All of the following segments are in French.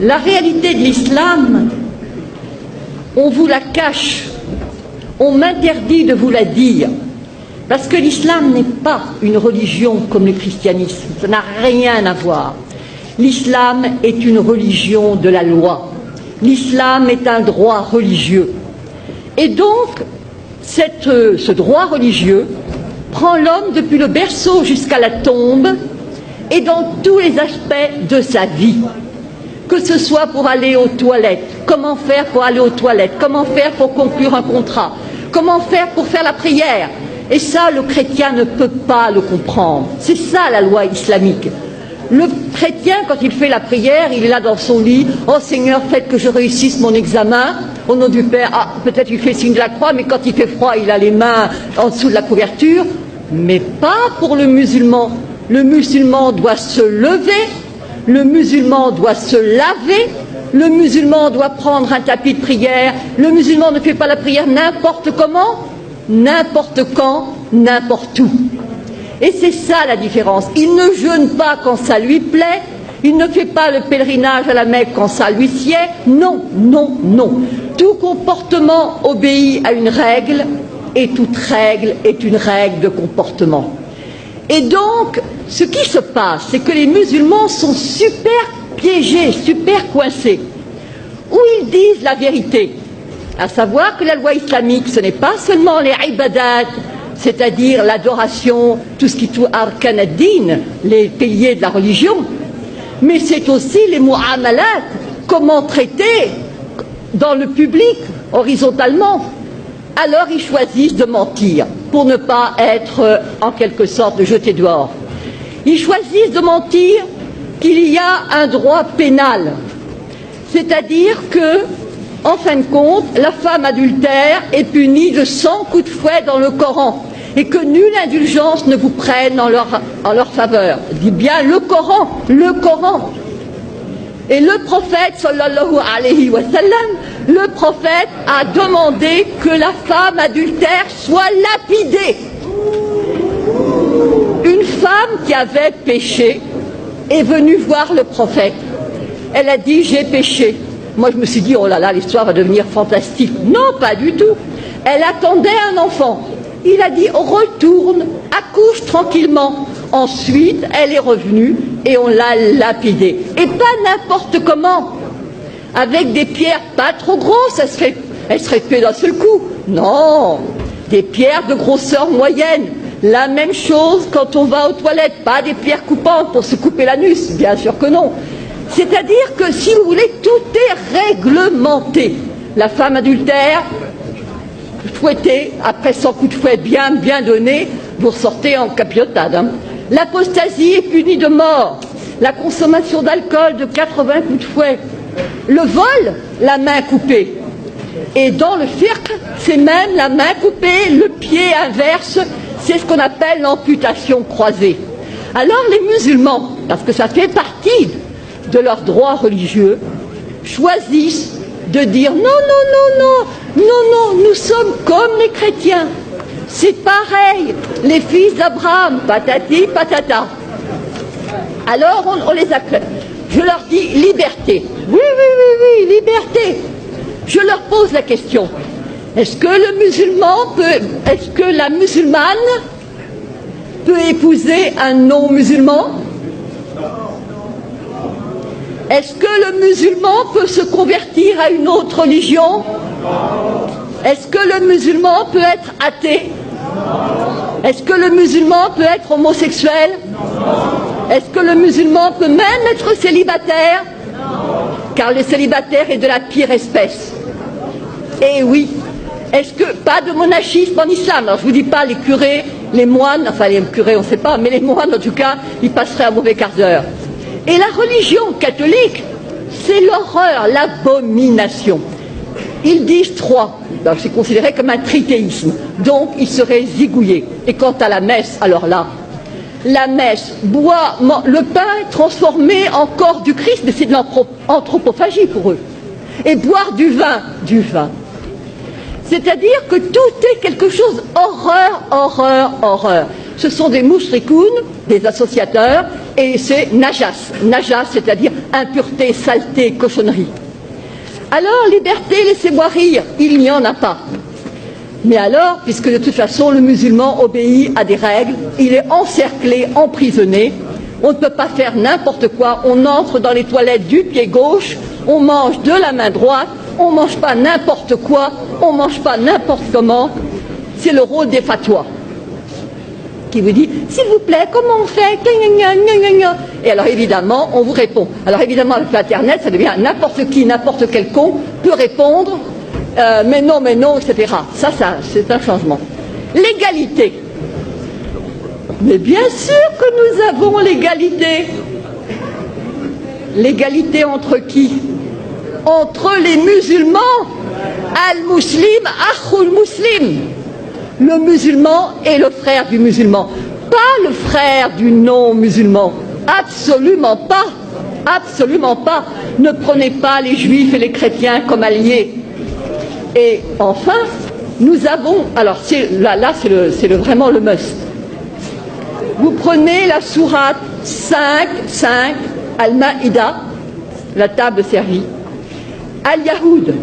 La réalité de l'islam, on vous la cache, on m'interdit de vous la dire, parce que l'islam n'est pas une religion comme le christianisme, ça n'a rien à voir. L'islam est une religion de la loi, l'islam est un droit religieux. Et donc, ce droit religieux prend l'homme depuis le berceau jusqu'à la tombe et dans tous les aspects de sa vie. Que ce soit pour aller aux toilettes, comment faire pour aller aux toilettes, comment faire pour conclure un contrat, comment faire pour faire la prière. Et ça, le chrétien ne peut pas le comprendre. C'est ça la loi islamique. Le chrétien, quand il fait la prière, il est là dans son lit. Oh Seigneur, faites que je réussisse mon examen. Au nom du Père, peut-être il fait signe de la croix, mais quand il fait froid, il a les mains en dessous de la couverture. Mais pas pour le musulman. Le musulman doit se lever, le musulman doit se laver, le musulman doit prendre un tapis de prière. Le musulman ne fait pas la prière n'importe comment, n'importe quand, n'importe où. Et c'est ça la différence. Il ne jeûne pas quand ça lui plaît, il ne fait pas le pèlerinage à la Mecque quand ça lui sied. Non, non, non. Tout comportement obéit à une règle, et toute règle est une règle de comportement. Et donc, ce qui se passe, c'est que les musulmans sont super piégés, super coincés. Ou ils disent la vérité, à savoir que la loi islamique, ce n'est pas seulement les ibadat, c'est-à-dire l'adoration, tout ce qui touche arkan ad-din, les piliers de la religion, mais c'est aussi les mu'amalat, comment traiter dans le public, horizontalement. Alors ils choisissent de mentir pour ne pas être en quelque sorte jetés dehors. Ils choisissent de mentir qu'il y a un droit pénal, c'est-à-dire que, en fin de compte, la femme adultère est punie de 100 coups de fouet dans le Coran et que nulle indulgence ne vous prenne en leur faveur. Dit bien le Coran, le Coran. Et le prophète, sallallahu alayhi wa sallam, le prophète a demandé que la femme adultère soit lapidée. Une femme qui avait péché est venue voir le prophète. Elle a dit « j'ai péché ». Moi je me suis dit « oh là là, l'histoire va devenir fantastique ». Non, pas du tout. Elle attendait un enfant. Il a dit « retourne, accouche tranquillement ». Ensuite, elle est revenue et on l'a lapidée. Et pas n'importe comment. Avec des pierres pas trop grosses, elle serait tuée d'un seul coup. Non, des pierres de grosseur moyenne. La même chose quand on va aux toilettes, pas des pierres coupantes pour se couper l'anus, bien sûr que non. C'est-à-dire que, si vous voulez, tout est réglementé. La femme adultère, fouettée, après 100 coups de fouet bien donnés, vous ressortez en capillotade. L'apostasie est punie de mort. La consommation d'alcool de 80 coups de fouet. Le vol, la main coupée. Et dans le fiqh, c'est même la main coupée, le pied inverse, c'est ce qu'on appelle l'amputation croisée. Alors les musulmans, parce que ça fait partie de leurs droits religieux, choisissent de dire non, non, non, non, non, non, nous sommes comme les chrétiens. C'est pareil, les fils d'Abraham, patati, patata. Alors on les acclame. Je leur dis liberté. Oui, oui, oui, oui, liberté. Je leur pose la question. Est-ce que le musulman peut, est-ce que la musulmane peut épouser un non-musulman? Est-ce que le musulman peut se convertir à une autre religion? Est-ce que le musulman peut être athée? Est-ce que le musulman peut être homosexuel? Est-ce que le musulman peut même être célibataire? Car le célibataire est de la pire espèce. Et oui. Est-ce que, pas de monachisme en islam? Alors je ne vous dis pas les curés, les moines, enfin les curés on ne sait pas, mais les moines en tout cas, ils passeraient un mauvais quart d'heure. Et la religion catholique, c'est l'horreur, l'abomination. Ils disent trois, c'est considéré comme un trithéisme, donc ils seraient zigouillés. Et quant à la messe, alors là, la messe, le pain est transformé en corps du Christ, mais c'est de l'anthropophagie pour eux. Et boire du vin. C'est-à-dire que tout est quelque chose, horreur, horreur, horreur. ce sont des moushrikoun, des associateurs, et c'est najas. Najas, c'est-à-dire impureté, saleté, cochonnerie. Alors, liberté, laissez-moi rire, il n'y en a pas. Mais alors, puisque de toute façon le musulman obéit à des règles, il est encerclé, emprisonné, on ne peut pas faire n'importe quoi, on entre dans les toilettes du pied gauche, on mange de la main droite, on ne mange pas n'importe quoi, on ne mange pas n'importe comment. C'est le rôle des fatwas qui vous dit, s'il vous plaît, comment on fait? Et alors évidemment, on vous répond. Alors évidemment, avec l'Internet, ça devient n'importe qui, n'importe quel con peut répondre, mais non, etc. Ça, c'est un changement. L'égalité. Mais bien sûr que nous avons l'égalité. L'égalité entre qui? Entre les musulmans. Al-Muslim, Akhul Muslim. Le musulman est le frère du musulman. Pas le frère du non-musulman. Absolument pas. Absolument pas. Ne prenez pas les juifs et les chrétiens comme alliés. Et enfin, nous avons... Alors là c'est vraiment le must. Vous prenez la sourate 5, Al-Maïda, la table servie. Al-Yahoud.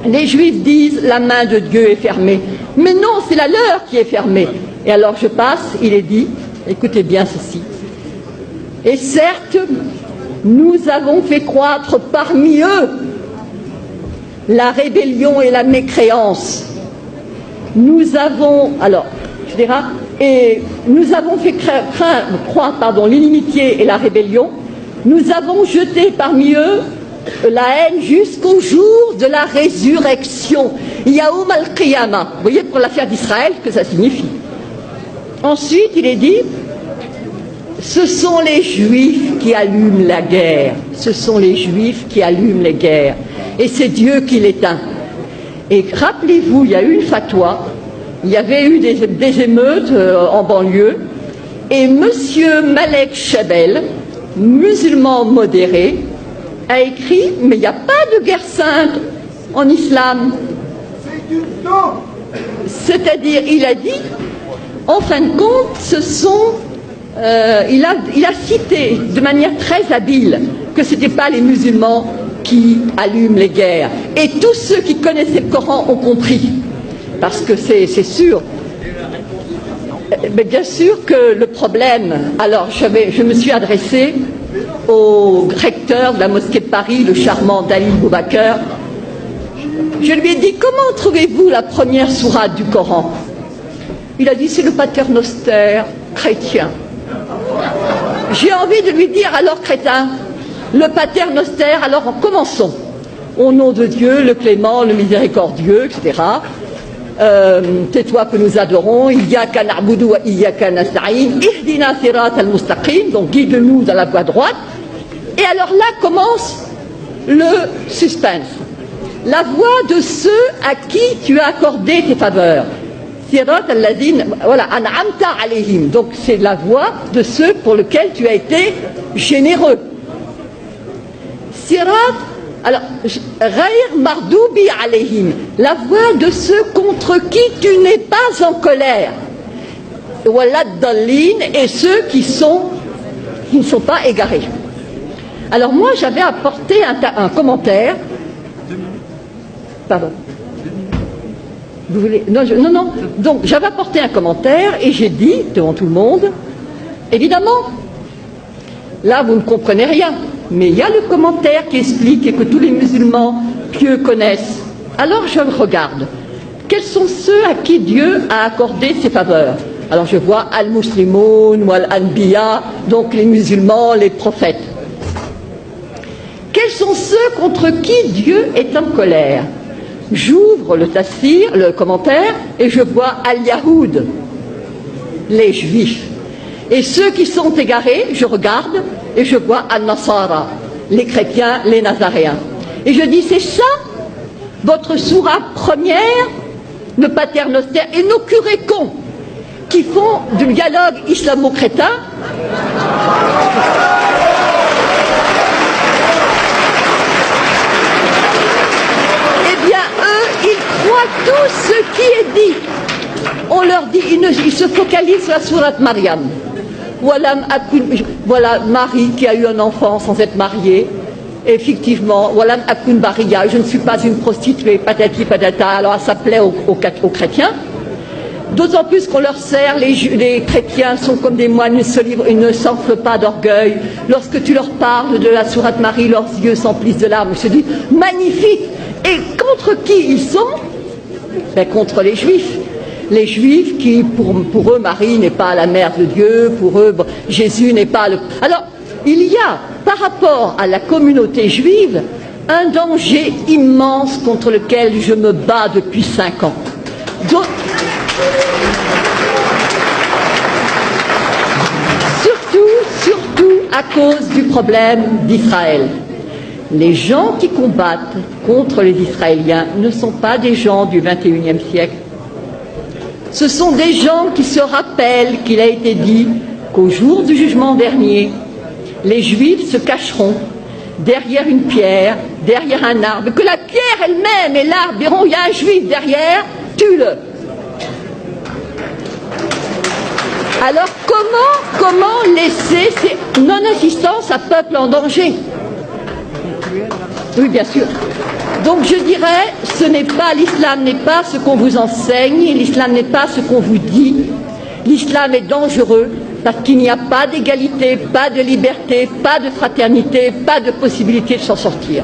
Les Juifs disent la main de Dieu est fermée. Mais non, c'est la leur qui est fermée. Et alors je passe, il est dit, écoutez bien ceci. Et certes, nous avons fait croître parmi eux la rébellion et la mécréance. Nous avons, alors, je dirais, et nous avons fait croître l'inimitié et la rébellion. Nous avons jeté parmi eux la haine jusqu'au jour de la résurrection. Yaoum al-Qiyamah. Vous voyez pour l'affaire d'Israël ce que ça signifie. Ensuite, il est dit, ce sont les Juifs qui allument la guerre. Ce sont les Juifs qui allument les guerres. Et c'est Dieu qui l'éteint. Et rappelez-vous, il y a eu une fatwa, il y avait eu des émeutes en banlieue, et monsieur Malek Chabel, musulman modéré, a écrit, mais il n'y a pas de guerre sainte en islam. C'est-à-dire, il a dit, en fin de compte, ce sont... il a cité de manière très habile que ce n'étaient pas les musulmans qui allument les guerres. Et tous ceux qui connaissaient le Coran ont compris. Parce que c'est sûr. Mais bien sûr que le problème... Alors, je me suis adressée au recteur de la mosquée de Paris, le charmant Dali Boubaker. Je lui ai dit, comment trouvez-vous la première sourate du Coran? Il a dit, c'est le paternoster chrétien. J'ai envie de lui dire, alors crétin, le paternoster, alors commençons. Au nom de Dieu, le clément, le miséricordieux, etc. Tais-toi que nous adorons, Iyyaka na'budu wa iyyaka nasta'in, ihdina sirat al-mustaqim, donc guide-nous dans la voie droite. Et alors là commence le suspense. La voie de ceux à qui tu as accordé tes faveurs. Sirat al-ladin, voilà, an'amta alayhim. Donc c'est la voie de ceux pour lesquels tu as été généreux. Sirat, alors, Ghayr mardoubi alayhim, la voie de ceux contre qui tu n'es pas en colère. Walad dallin, et ceux qui ne sont pas égarés. Alors moi j'avais apporté un commentaire. Pardon. Vous voulez... Non. Donc j'avais apporté un commentaire et j'ai dit devant tout le monde, évidemment, là vous ne comprenez rien, mais il y a le commentaire qui explique et que tous les musulmans pieux connaissent. Alors je regarde. Quels sont ceux à qui Dieu a accordé ses faveurs? Alors je vois al-Muslimoun ou al-Anbiya, donc les musulmans, les prophètes. Quels sont ceux contre qui Dieu est en colère? J'ouvre le tafsir, le commentaire, et je vois al-Yahoud, les juifs. Et ceux qui sont égarés, je regarde, et je vois al-Nasara, les chrétiens, les nazaréens. Et je dis, c'est ça, votre sourate première, le paternoster, et nos curés cons, qui font du dialogue islamo-crétin. Eh bien, eux, ils croient tout ce qui est dit. On leur il se focalise sur la sourate Mariam. Voilà Marie qui a eu un enfant sans être mariée. Effectivement, Walam Akun Bariya, je ne suis pas une prostituée, patati patata. Alors ça plaît aux chrétiens. D'autant plus qu'on leur sert, les chrétiens sont comme des moines, ils ne s'enflent pas d'orgueil. Lorsque tu leur parles de la sourate Marie, leurs yeux s'emplissent de larmes. Je dis, magnifique. Et contre qui ils sont? Ben, contre les Juifs. Les Juifs qui, pour eux, Marie n'est pas la mère de Dieu, pour eux, Jésus n'est pas le... Alors, il y a, par rapport à la communauté juive, un danger immense contre lequel je me bats depuis 5 ans. Surtout à cause du problème d'Israël. Les gens qui combattent contre les Israéliens ne sont pas des gens du XXIe siècle. Ce sont des gens qui se rappellent qu'il a été dit qu'au jour du jugement dernier, les Juifs se cacheront derrière une pierre, derrière un arbre, que la pierre elle-même et l'arbre diront, il y a un Juif derrière, tue-le. Alors comment laisser ces non-assistance à peuple en danger? Oui, bien sûr. Donc je dirais, l'islam n'est pas ce qu'on vous enseigne, l'islam n'est pas ce qu'on vous dit. L'islam est dangereux parce qu'il n'y a pas d'égalité, pas de liberté, pas de fraternité, pas de possibilité de s'en sortir.